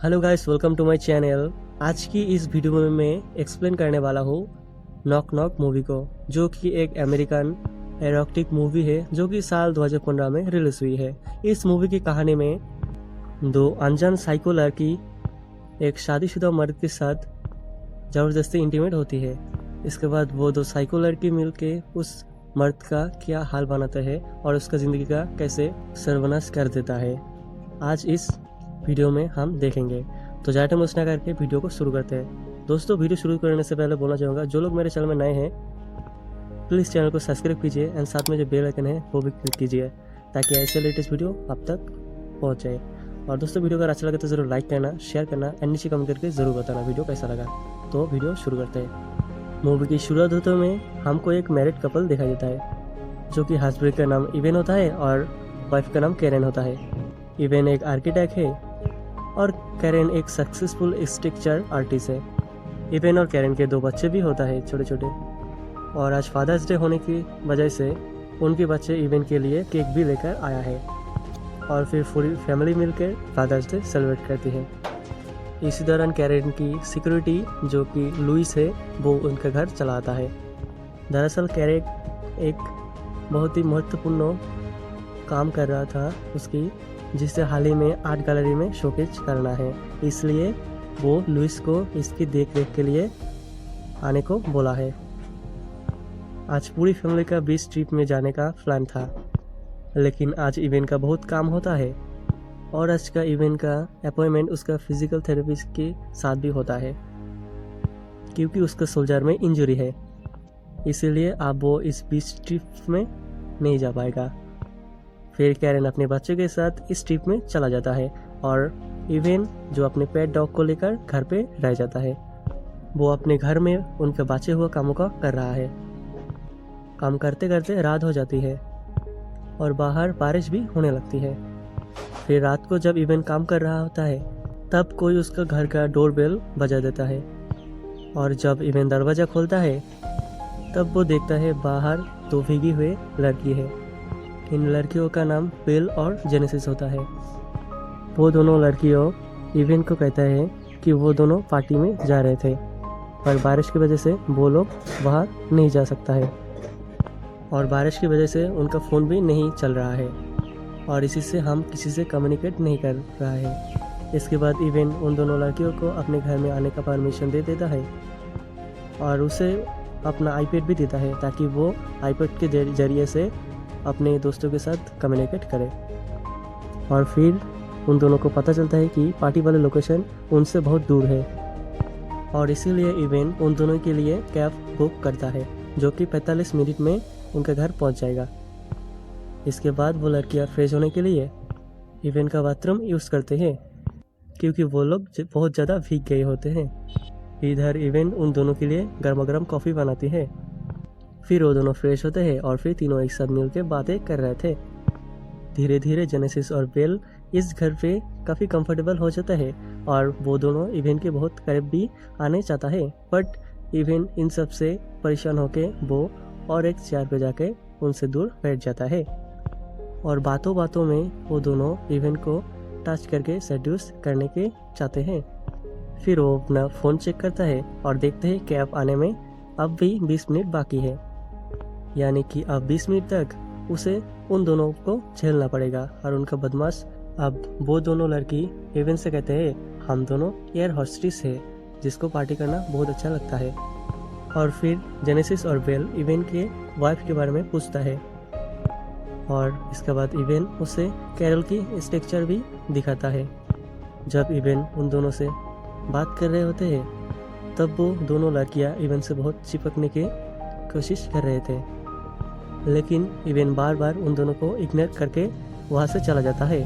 Hello guys, welcome to my channel. आज की इस वीडियो में मैं एक्सप्लेन करने वाला हूँ नॉक नॉक मूवी को, जो कि एक अमेरिकन एरोटिक मूवी है जो कि साल 2015 में रिलीज हुई है। इस मूवी की कहानी में दो अनजान साइको लड़की एक शादीशुदा मर्द के साथ ज़बरदस्ती इंटीमेट होती है। इसके बाद वो दो साइको लड़की मिलके उस मर्द का क्या हाल बनाता है और उसका ज़िंदगी का कैसे सर्वनाश कर देता है, आज इस वीडियो में हम देखेंगे। तो ज़्यादा टाइम वेस्ट ना करके वीडियो को शुरू करते हैं। दोस्तों, वीडियो शुरू करने से पहले बोलना चाहूँगा, जो लोग मेरे चैनल में नए हैं प्लीज़ चैनल को सब्सक्राइब कीजिए एंड साथ में जो बेल आइकन है वो भी क्लिक कीजिए ताकि ऐसे लेटेस्ट वीडियो आप तक पहुँच जाए। और दोस्तों, वीडियो अगर अच्छा लगे तो ज़रूर लाइक करना, शेयर करना एंड नीचे कमेंट करके ज़रूर बताना वीडियो कैसा लगा। तो वीडियो शुरू करते हैं। मूवी की शुरुआत होते में हमको एक मैरिड कपल दिखाई देता है, जो कि हस्बैंड का नाम इवेन होता है और वाइफ का नाम कैरेन होता है। इवेन एक आर्किटेक्ट है और कैरेन एक सक्सेसफुल स्ट्रक्चर आर्टिस्ट है। इवेन और कैरेन के दो बच्चे भी होता है, छोटे छोटे। और आज फादर्स डे होने की वजह से उनके बच्चे इवेन के लिए केक भी लेकर आया है और फिर पूरी फैमिली मिलकर फादर्स डे सेलिब्रेट करती है। इसी दौरान कैरेन की सिक्योरिटी, जो कि लुइस है, वो उनका घर चलाता है। दरअसल कैरेन एक बहुत ही महत्वपूर्ण काम कर रहा था उसकी, जिसे हाल ही में आर्ट गैलरी में शोकेज करना है, इसलिए वो लुइस को इसकी देख रेख के लिए आने को बोला है। आज पूरी फैमिली का बीच ट्रिप में जाने का प्लान था, लेकिन आज इवेंट का बहुत काम होता है और आज का इवेंट का अपॉइंटमेंट उसका फिजिकल थेरेपिस्ट के साथ भी होता है, क्योंकि उसका शोल्डर में इंजरी है, इसीलिए अब वो इस बीच ट्रिप में नहीं जा पाएगा। फिर कैरेन अपने बच्चे के साथ इस ट्रिप में चला जाता है और इवेन, जो अपने पेट डॉग को लेकर घर पे रह जाता है, वो अपने घर में उनके बचे हुए कामों का कर रहा है। काम करते करते रात हो जाती है और बाहर बारिश भी होने लगती है। फिर रात को जब इवेन काम कर रहा होता है तब कोई उसका घर का डोरबेल बजा देता है और जब इवेन दरवाज़ा खोलता है तब वो देखता है बाहर दो भीगी हुई लड़की है। इन लड़कियों का नाम बिल और जेनेसिस होता है। वो दोनों लड़कियों इवेन को कहता है कि वो दोनों पार्टी में जा रहे थे, पर बारिश की वजह से वो लोग बाहर नहीं जा सकता है और बारिश की वजह से उनका फ़ोन भी नहीं चल रहा है और इसी से हम किसी से कम्युनिकेट नहीं कर रहा है। इसके बाद इवेन उन दोनों लड़कियों को अपने घर में आने का परमिशन दे देता है और उसे अपना आईपैड भी देता है ताकि वो आईपैड के जरिए से अपने दोस्तों के साथ कम्युनिकेट करे। और फिर उन दोनों को पता चलता है कि पार्टी वाले लोकेशन उनसे बहुत दूर है और इसीलिए इवेन उन दोनों के लिए कैब बुक करता है, जो कि 45 मिनट में उनके घर पहुंच जाएगा। इसके बाद वो लड़कियां फ्रेश होने के लिए इवेन का बाथरूम यूज़ करते हैं, क्योंकि वो लोग बहुत ज़्यादा भीग गए होते हैं। इधर इवेन उन दोनों के लिए गर्मा गर्म कॉफ़ी बनाती है। फिर वो दोनों फ्रेश होते हैं और फिर तीनों एक साथ मिलकर बातें कर रहे थे। धीरे धीरे जेनेसिस और बेल इस घर पे काफ़ी कंफर्टेबल हो जाता है और वो दोनों इवेन के बहुत करीब भी आने चाहता है, बट इवेन इन सब से परेशान होके वो और एक चेयर पे जाके उनसे दूर बैठ जाता है और बातों बातों में वो दोनों इवेन को टच करके सेड्यूस करने के चाहते हैं। फिर वो अपना फ़ोन चेक करता है और देखते हैं कैब आने में अब भी 20 मिनट बाकी है, यानी कि अब 20 मिनट तक उसे उन दोनों को झेलना पड़ेगा। और उनका बदमाश अब वो दोनों लड़की इवेन से कहते हैं हम दोनों एयर होस्टेस है, जिसको पार्टी करना बहुत अच्छा लगता है। और फिर जेनेसिस और बेल इवेन के वाइफ के बारे में पूछता है और इसके बाद इवेन उसे कैरल की स्ट्रक्चर भी दिखाता है। जब इवेन उन दोनों से बात कर रहे होते हैं तब वो दोनों लड़कियां इवेन से बहुत चिपकने की कोशिश कर रहे थे, लेकिन इवेन बार बार उन दोनों को इग्नोर करके वहाँ से चला जाता है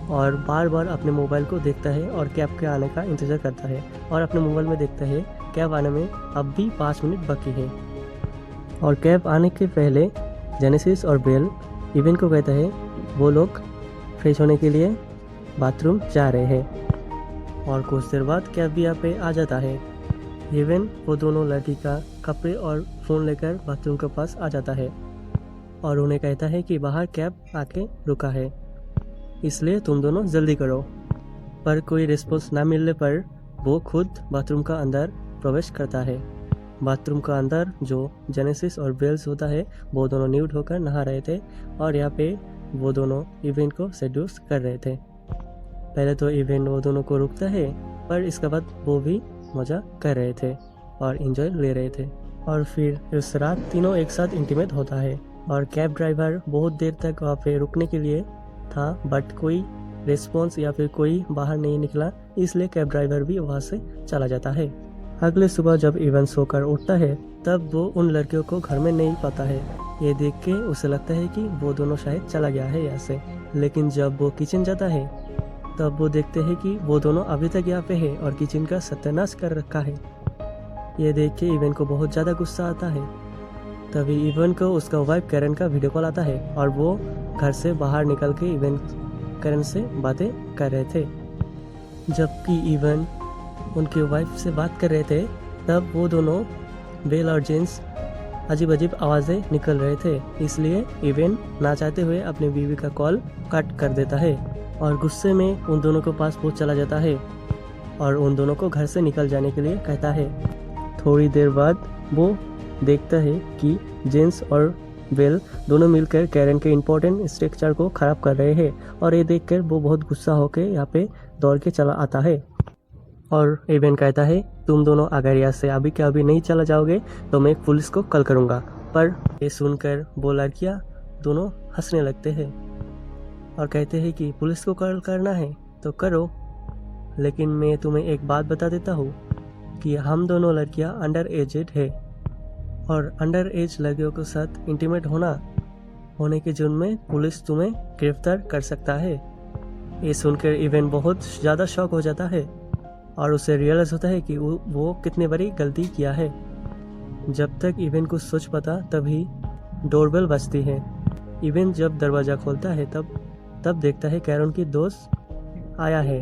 और बार बार अपने मोबाइल को देखता है और कैब के आने का इंतज़ार करता है और अपने मोबाइल में देखता है कैब आने में अब भी 5 मिनट बाकी है। और कैब आने के पहले जेनेसिस और बेल इवेन को कहता है वो लोग फ्रेश होने के लिए बाथरूम जा रहे हैं और कुछ देर बाद कैब भी यहाँ पे आ जाता है। इवेन वो दोनों लड़की का कपड़े और फ़ोन लेकर बाथरूम के पास आ जाता है और उन्हें कहता है कि बाहर कैब आके रुका है, इसलिए तुम दोनों जल्दी करो। पर कोई रिस्पॉन्स ना मिलने पर वो खुद बाथरूम का अंदर प्रवेश करता है। बाथरूम का अंदर जो जेनेसिस और बेल्स होता है वो दोनों न्यूड होकर नहा रहे थे और यहाँ पे वो दोनों इवेन को सेड्यूस कर रहे थे। पहले तो इवेन वो दोनों को रुकता है, पर इसके बाद वो भी मजा कर रहे थे और एंजॉय ले रहे थे। और फिर उस रात तीनों एक साथ इंटीमेट होता है और कैब ड्राइवर बहुत देर तक वहाँ पे रुकने के लिए था, बट कोई रिस्पॉन्स या फिर कोई बाहर नहीं निकला, इसलिए कैब ड्राइवर भी वहाँ से चला जाता है। अगले सुबह जब इवन सोकर उठता है तब वो उन लड़कियों को घर में नहीं पाता है। ये देख के उसे लगता है कि वो दोनों शायद चला गया है यहाँ से। लेकिन जब वो किचन जाता है तब वो देखते हैं कि वो दोनों अभी तक यहाँ पे है और किचन का सत्यानाश कर रखा है। ये देख के इवन को बहुत ज़्यादा गुस्सा आता है। तभी इवन को उसका वाइफ कैरन का वीडियो कॉल आता है और वो घर से बाहर निकल के इवन कैरन से बातें कर रहे थे। जबकि इवन उनके वाइफ से बात कर रहे थे तब वो दोनों बेल और जेम्स अजीब अजीब आवाज़ें निकल रहे थे, इसलिए इवन ना चाहते हुए अपनी बीवी का कॉल कट कर देता है और गुस्से में उन दोनों के पास वो चला जाता है और उन दोनों को घर से निकल जाने के लिए कहता है। थोड़ी देर बाद वो देखता है कि जेम्स और बेल दोनों मिलकर कैरन के इम्पोर्टेंट स्ट्रक्चर को ख़राब कर रहे हैं और ये देखकर वो बहुत गुस्सा होकर यहाँ पे दौड़ के चला आता है और इवन कहता है, तुम दोनों अगर यहाँ से अभी के अभी नहीं चला जाओगे तो मैं पुलिस को कॉल करूँगा। पर ये सुनकर वो लड़कियाँ दोनों हंसने लगते हैं और कहते हैं कि पुलिस को कॉल करना है तो करो, लेकिन मैं तुम्हें एक बात बता देता हूँ कि हम दोनों लड़कियाँ अंडर एजेड है और अंडर एज लड़कियों के साथ इंटीमेट होने के जुर्म में पुलिस तुम्हें गिरफ्तार कर सकता है। ये सुनकर इवन बहुत ज़्यादा शॉक हो जाता है और उसे रियलाइज होता है कि वो कितनी बड़ी गलती किया है। जब तक इवन को सोच पाता तभी डोरबेल बजती है। इवन जब दरवाज़ा खोलता है तब देखता है कैरन की दोस्त आया है,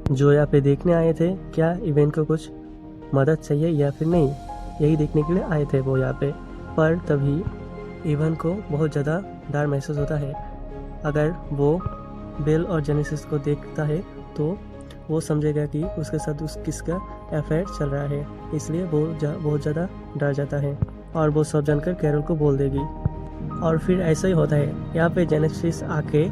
जो यहाँ पे देखने आए थे क्या इवन को कुछ मदद चाहिए या फिर नहीं, यही देखने के लिए आए थे वो यहाँ पे। पर तभी इवन को बहुत ज़्यादा डर महसूस होता है। अगर वो बेल और जेनेसिस को देखता है तो वो समझेगा कि उसके साथ किसका अफेयर चल रहा है, इसलिए वो बहुत ज़्यादा डर जाता है और वो सब जानकर कैरल को बोल देगी। और फिर ऐसा ही होता है। यहाँ पे जेनेसिस आके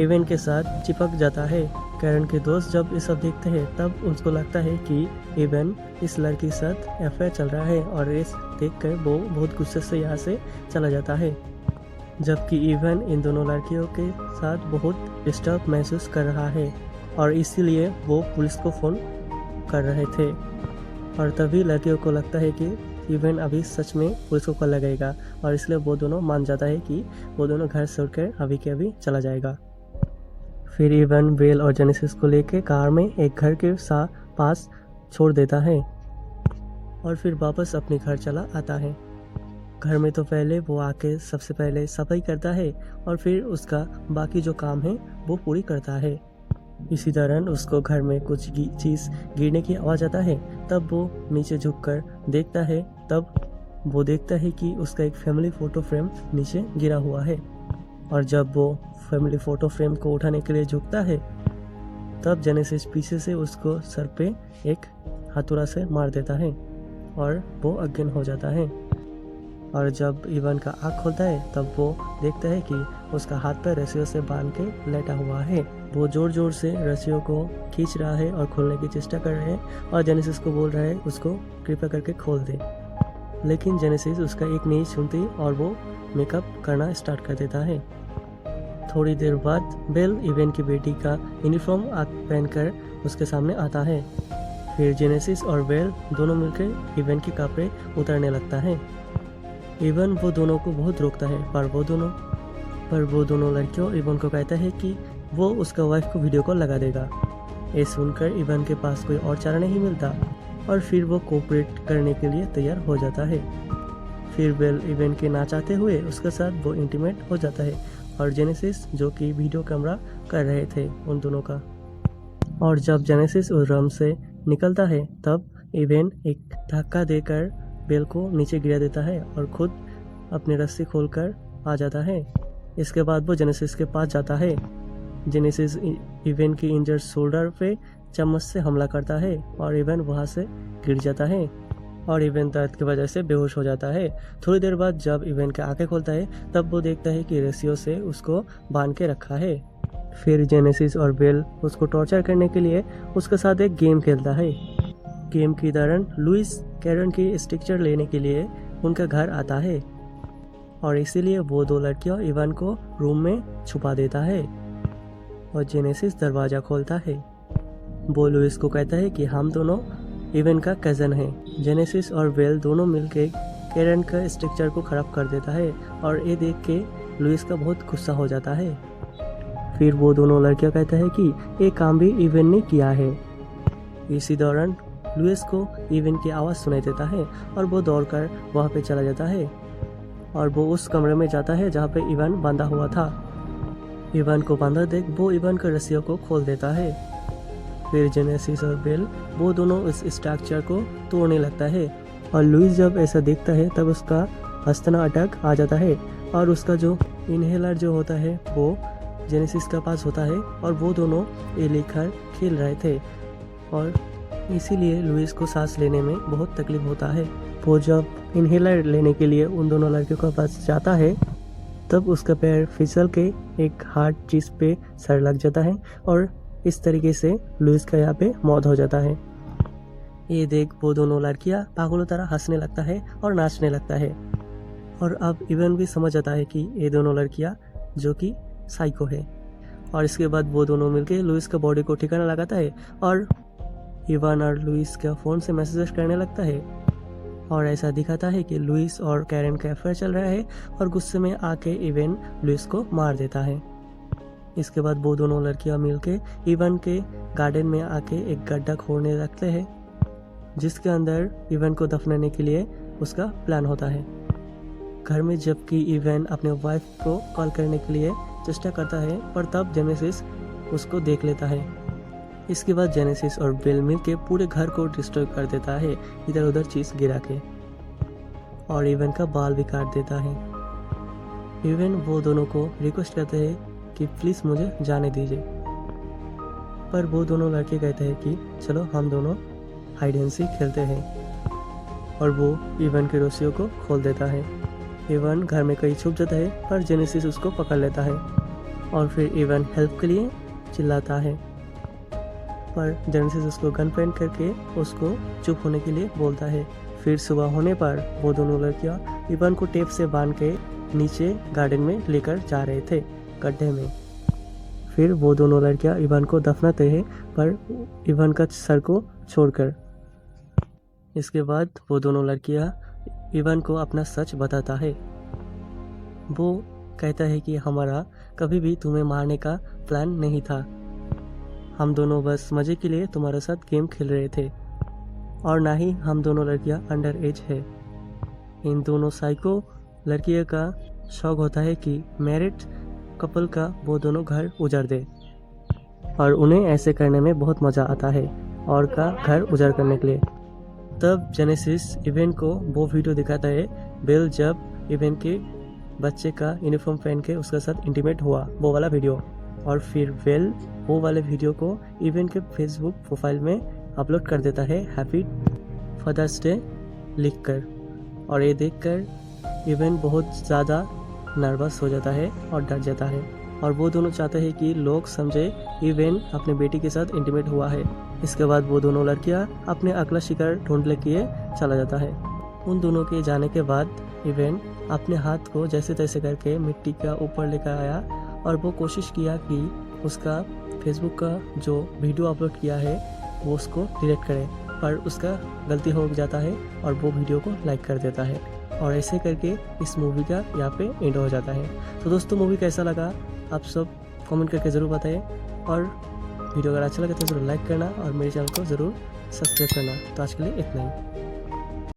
इवन के साथ चिपक जाता है। कैरन के दोस्त जब ये सब देखते हैं तब उसको लगता है कि इवन इस लड़की के साथ अफेयर चल रहा है और इस देखकर वो बहुत गुस्से से यहाँ से चला जाता है। जबकि इवन इन दोनों लड़कियों के साथ बहुत डिस्टर्ब महसूस कर रहा है और इसीलिए वो पुलिस को फ़ोन कर रहे थे। और तभी लड़कियों को लगता है कि इवन अभी सच में पुलिस को कॉल लगाएगा और इसलिए वो दोनों मान जाता है कि वो दोनों घर से उठकर अभी के अभी चला जाएगा। फिर इवन बेल और जेनेसिस को लेकर कार में एक घर के पास छोड़ देता है और फिर वापस अपने घर चला आता है। घर में तो पहले वो आके सबसे पहले सफाई करता है और फिर उसका बाकी जो काम है वो पूरी करता है। इसी दौरान उसको घर में कुछ चीज़ गिरने की आवाज़ आता है। तब वो नीचे झुककर देखता है, तब वो देखता है कि उसका एक फैमिली फ़ोटो फ्रेम नीचे गिरा हुआ है और जब वो फैमिली फ़ोटो फ्रेम को उठाने के लिए झुकता है तब जेनेसिस पीछे से उसको सर पे एक हथौड़ा से मार देता है और वो अज्ञान हो जाता है। और जब इवन का आँख खोलता है तब वो देखता है कि उसका हाथ पर रस्सियों से बांध के लेटा हुआ है। वो जोर जोर से रस्सियों को खींच रहा है और खोलने की चेष्टा कर रहे हैं और जेनेसिस को बोल रहा है उसको कृपया करके खोल दे, लेकिन जेनेसिस उसका एक नहीं सुनती और वो मेकअप करना स्टार्ट कर देता है। थोड़ी देर बाद बेल इवन की बेटी का यूनिफॉर्म पहनकर उसके सामने आता है। फिर जेनेसिस और बेल दोनों मिलकर इवन के कपड़े उतारने लगता है। इवन वो दोनों को बहुत रोकता है पर वो दोनों लड़कियों इवन को कहता है कि वो उसका वाइफ को वीडियो कॉल लगा देगा। ये सुनकर इवन के पास कोई और चारा नहीं मिलता और फिर वो कोऑपरेट करने के लिए तैयार हो जाता है। फिर बेल इवन के ना चाहते हुए उसके साथ वो इंटीमेट हो जाता है और जेनेसिस जो कि वीडियो कैमरा कर रहे थे उन दोनों का। और जब जेनेसिस उस रूम से निकलता है तब इवन एक धक्का देकर बेल को नीचे गिरा देता है और खुद अपनी रस्सी खोलकर आ जाता है। इसके बाद वो जेनेसिस के पास जाता है जेनेसिस इवन की इंजर्ड शोल्डर पे चम्मच से हमला करता है और इवन वहाँ से गिर जाता है और इवन दर्द की वजह से बेहोश हो जाता है। थोड़ी देर बाद जब इवन की आंखें खोलता है तब वो देखता है कि रेसियो से उसको बांध के रखा है। फिर जेनेसिस और बेल उसको टॉर्चर करने के लिए उसके साथ एक गेम खेलता है। गेम के दौरान लुइस कैरन की स्टिक्चर लेने के लिए उनका घर आता है और इसीलिए वो दो लड़कियां इवन को रूम में छुपा देता है और जेनेसिस दरवाज़ा खोलता है। वो लुइस को कहता है कि हम दोनों इवन का कज़न है। जेनेसिस और बेल दोनों मिलकर कैरन का स्ट्रक्चर को ख़राब कर देता है और ये देख के लुइस का बहुत गुस्सा हो जाता है। फिर वो दोनों लड़कियां कहता है कि ये काम भी इवन ने किया है। इसी दौरान लुइस को इवन की आवाज़ सुनाई देता है और वो दौड़कर वहाँ पे चला जाता है और वो उस कमरे में जाता है जहाँ पे इवन बांधा हुआ था। इवन को बांधा देख वो इवन के रस्सियों को खोल देता है। फिर जेनेसिस और बेल वो दोनों इस स्ट्रक्चर को तोड़ने लगता है और लुइस जब ऐसा देखता है तब उसका हंसना अटक आ जाता है और उसका जो इनहेलर जो होता है वो जेनेसिस के पास होता है और वो दोनों ये लेकर खेल रहे थे और इसीलिए लुइस को सांस लेने में बहुत तकलीफ होता है। वो जब इनहेलर लेने के लिए उन दोनों लड़कियों के पास जाता है तब उसका पैर फिसल के एक हार्ड चीज़ पे सर लग जाता है और इस तरीके से लुइस का यहाँ पे मौत हो जाता है। ये देख वो दोनों लड़कियाँ पागलों तरह हंसने लगता है और नाचने लगता है और अब इवन भी समझ आता है कि ये दोनों लड़कियाँ जो कि साइको है। और इसके बाद वो दोनों मिलके लुइस का बॉडी को ठिकाना लगाता है और इवन और लुइस का फ़ोन से मैसेज करने लगता है और ऐसा दिखाता है कि लुइस और कैरन का अफेयर चल रहा है और गुस्से में आके इवन लुइस को मार देता है। इसके बाद वो दोनों लड़कियां मिलके इवन के गार्डन में आके एक गड्ढा खोदने लगते हैं जिसके अंदर इवन को दफनाने के लिए उसका प्लान होता है। घर में जबकि इवन अपने वाइफ को कॉल करने के लिए चेष्टा करता है पर तब जेनेसिस उसको देख लेता है। इसके बाद जेनेसिस और बेल मिलके पूरे घर को डिस्ट्रॉय कर देता है इधर उधर चीज़ गिरा के और इवन का बाल भी काट देता है। इवन वो दोनों को रिक्वेस्ट करते हैं कि प्लीज़ मुझे जाने दीजिए पर वो दोनों लड़के कहते हैं कि चलो हम दोनों हाइड एंड सीक खेलते हैं और वो इवन के रस्सियों को खोल देता है। इवन घर में कहीं छुप जाता है पर जेनेसिस उसको पकड़ लेता है और फिर इवन हेल्प के लिए चिल्लाता है पर जेनेसिस उसको गन पॉइंट करके उसको चुप होने के लिए बोलता है। फिर सुबह होने पर वो दोनों लड़कियां इवन को टेप से बांध के नीचे गार्डन में लेकर जा रहे थे गड्ढे में। फिर वो दोनों लड़कियां इवन को दफनाते हैं पर इवन का सर को छोड़कर। इसके बाद वो दोनों लड़कियां इवन को अपना सच बताता है। वो कहता है कि हमारा कभी भी तुम्हें मारने का प्लान नहीं था, हम दोनों बस मज़े के लिए तुम्हारे साथ गेम खेल रहे थे और ना ही हम दोनों लड़कियां अंडर एज है। इन दोनों साइको लड़कियों का शौक होता है कि मैरिड कपल का वो दोनों घर उजाड़ दे और उन्हें ऐसे करने में बहुत मज़ा आता है और का घर उजाड़ करने के लिए। तब जेनेसिस इवन को वो वीडियो दिखाता है बेल जब इवन के बच्चे का यूनिफॉर्म पहन के उसके साथ इंटीमेट हुआ, वो वाला वीडियो। और फिर बेल वो वाले वीडियो को इवन के फेसबुक प्रोफाइल में अपलोड कर देता है हैप्पी फादर्स डे लिखकर। और ये देखकर इवन बहुत ज़्यादा नर्वस हो जाता है और डर जाता है और वो दोनों चाहते हैं कि लोग समझे इवन अपने बेटी के साथ इंटीमेट हुआ है। इसके बाद वो दोनों लड़कियां अपने अगला शिकार ढूंढने के लिए चला जाता है। उन दोनों के जाने के बाद इवन अपने हाथ को जैसे तैसे करके मिट्टी का ऊपर लेकर आया और वो कोशिश किया कि उसका फेसबुक का जो वीडियो अपलोड किया है वो उसको डिलीट करे, पर उसका गलती हो जाता है और वो वीडियो को लाइक कर देता है और ऐसे करके इस मूवी का यहाँ पे एंड हो जाता है। तो दोस्तों मूवी कैसा लगा आप सब कमेंट करके ज़रूर बताएं और वीडियो अगर अच्छा लगे तो ज़रूर लाइक करना और मेरे चैनल को ज़रूर सब्सक्राइब करना। तो आज के लिए इतना ही।